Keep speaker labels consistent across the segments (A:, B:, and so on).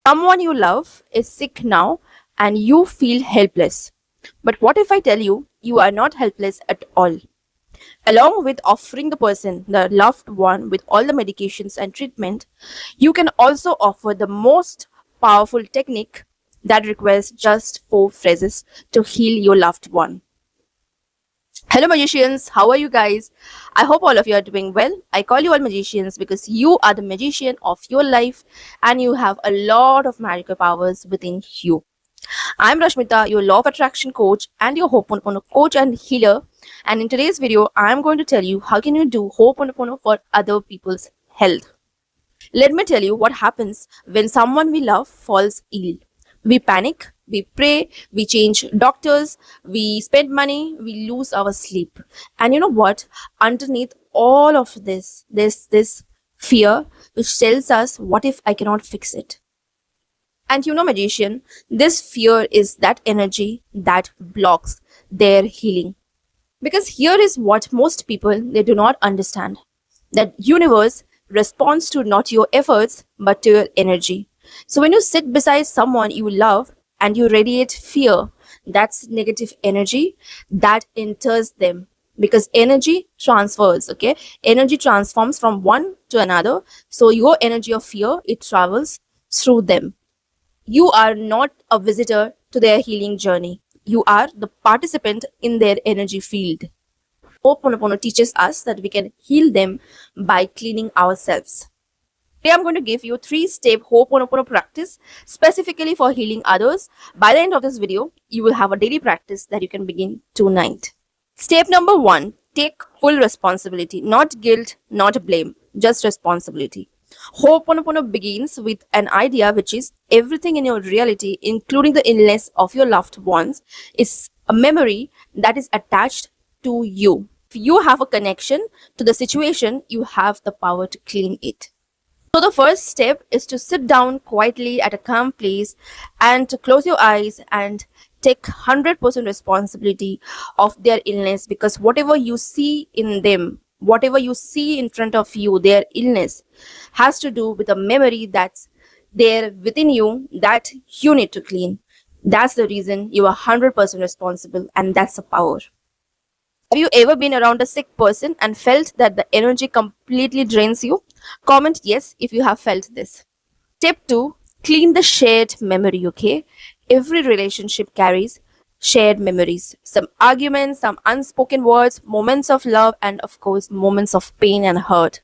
A: Someone you love is sick now and you feel helpless. But what if I tell you you are not helpless at all? Along with offering the person, the loved one, with all the medications and treatment, you can also offer the most powerful technique that requires just 4 phrases to heal your loved one. Hello, magicians. How are you guys? I hope all of you are doing well. I call you all magicians because you are the magician of your life and you have a lot of magical powers within you. I'm Rashmita, your law of attraction coach and your Ho'oponopono coach and healer. And in today's video, I'm going to tell you how can you do Ho'oponopono for other people's health. Let me tell you what happens when someone we love falls ill. We panic, we pray, we change doctors, we spend money, we lose our sleep. And you know what? Underneath all of this, there's this fear which tells us, what if I cannot fix it? And you know, magician, this fear is that energy that blocks their healing. Because here is what most people they do not understand. That universe responds to not your efforts but to your energy. So when you sit beside someone you love and you radiate fear, that's negative energy that enters them. Because energy transfers, okay? Energy transforms from one to another. So your energy of fear, it travels through them. You are not a visitor to their healing journey. You are the participant in their energy field. Ho'oponopono teaches us that we can heal them by cleaning ourselves. Today I'm going to give you 3-step Ho'oponopono practice specifically for healing others. By the end of this video, you will have a daily practice that you can begin tonight. Step number 1, take full responsibility. Not guilt, not blame, just responsibility. Ho'oponopono begins with an idea which is everything in your reality, including the illness of your loved ones, is a memory that is attached to you. If you have a connection to the situation, you have the power to clean it. So the first step is to sit down quietly at a calm place and to close your eyes and take 100% responsibility of their illness, because whatever you see in them, whatever you see in front of you, their illness has to do with a memory that's there within you that you need to clean. That's the reason you are 100% responsible, and that's the power. Have you ever been around a sick person and felt that the energy completely drains you? Comment yes if you have felt this. Step 2, clean the shared memory, okay? Every relationship carries shared memories. Some arguments, some unspoken words, moments of love, and of course, moments of pain and hurt.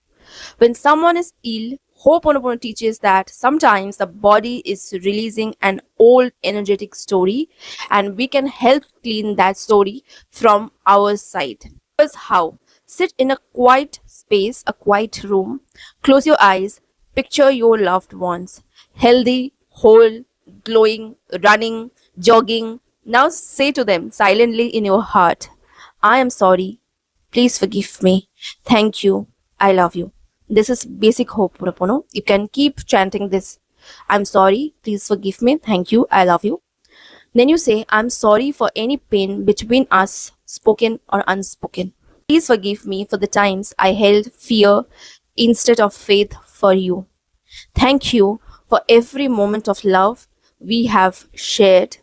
A: When someone is ill, Ho'oponopono teaches that sometimes the body is releasing an old energetic story and we can help clean that story from our side. Here's how. Sit in a quiet space, a quiet room, close your eyes, picture your loved ones, healthy, whole, glowing, running, jogging. Now say to them silently in your heart, I am sorry. Please forgive me. Thank you. I love you. This is basic Ho'oponopono. You can keep chanting this. I'm sorry. Please forgive me. Thank you. I love you. Then you say, I'm sorry for any pain between us, spoken or unspoken. Please forgive me for the times I held fear instead of faith for you. Thank you for every moment of love we have shared.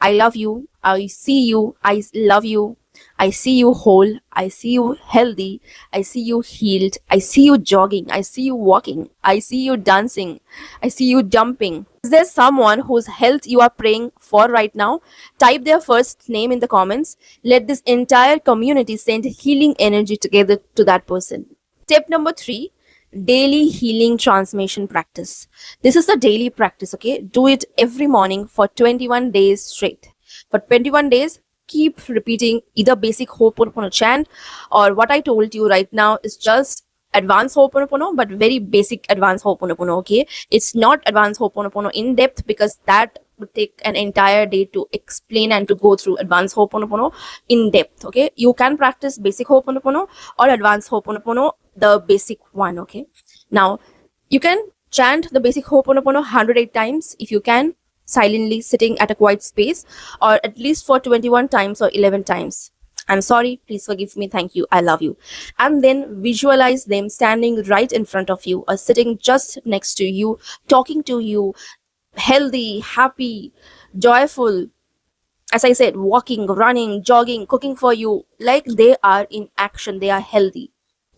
A: I love you. I see you. I love you. I see you whole. I see you healthy. I see you healed. I see you jogging. I see you walking. I see you dancing. I see you jumping. Is there someone whose health you are praying for right now? Type their first name in the comments. Let this entire community send healing energy together to that person. Step number 3, daily healing transmission practice. This is the daily practice, okay? Do it every morning for 21 days straight. For 21 days, keep repeating either basic Ho'oponopono chant, or what I told you right now is just advanced Ho'oponopono, but very basic advanced Ho'oponopono, okay? It's not advanced Ho'oponopono in depth, because that would take an entire day to explain and to go through advanced Ho'oponopono in depth, okay? You can practice basic Ho'oponopono or advanced Ho'oponopono, the basic one, okay? Now, you can chant the basic Ho'oponopono 108 times if you can, silently sitting at a quiet space, or at least for 21 times or 11 times. I'm sorry, please forgive me, thank you, I love you. And then visualize them standing right in front of you or sitting just next to you, talking to you, healthy, happy, joyful. As I said, walking, running, jogging, cooking for you, like they are in action, they are healthy.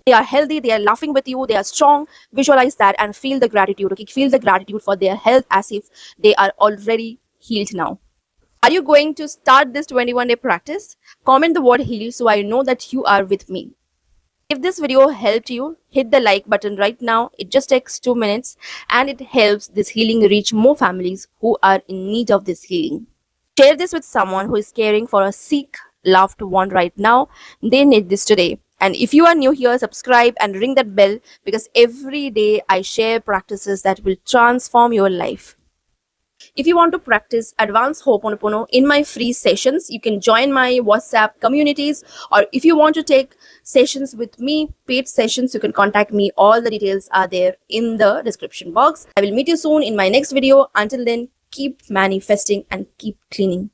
A: They are healthy, they are laughing with you, they are strong. Visualize that and feel the gratitude. Okay, feel the gratitude for their health as if they are already healed now. Are you going to start this 21-day practice? Comment the word heal so I know that you are with me. If this video helped you, hit the like button right now. It just takes 2 minutes and it helps this healing reach more families who are in need of this healing. Share this with someone who is caring for a sick loved one right now. They need this today. And if you are new here, subscribe and ring that bell because every day I share practices that will transform your life. If you want to practice advanced Ho'oponopono in my free sessions, you can join my WhatsApp communities, or if you want to take sessions with me, paid sessions, you can contact me. All the details are there in the description box. I will meet you soon in my next video. Until then, keep manifesting and keep cleaning.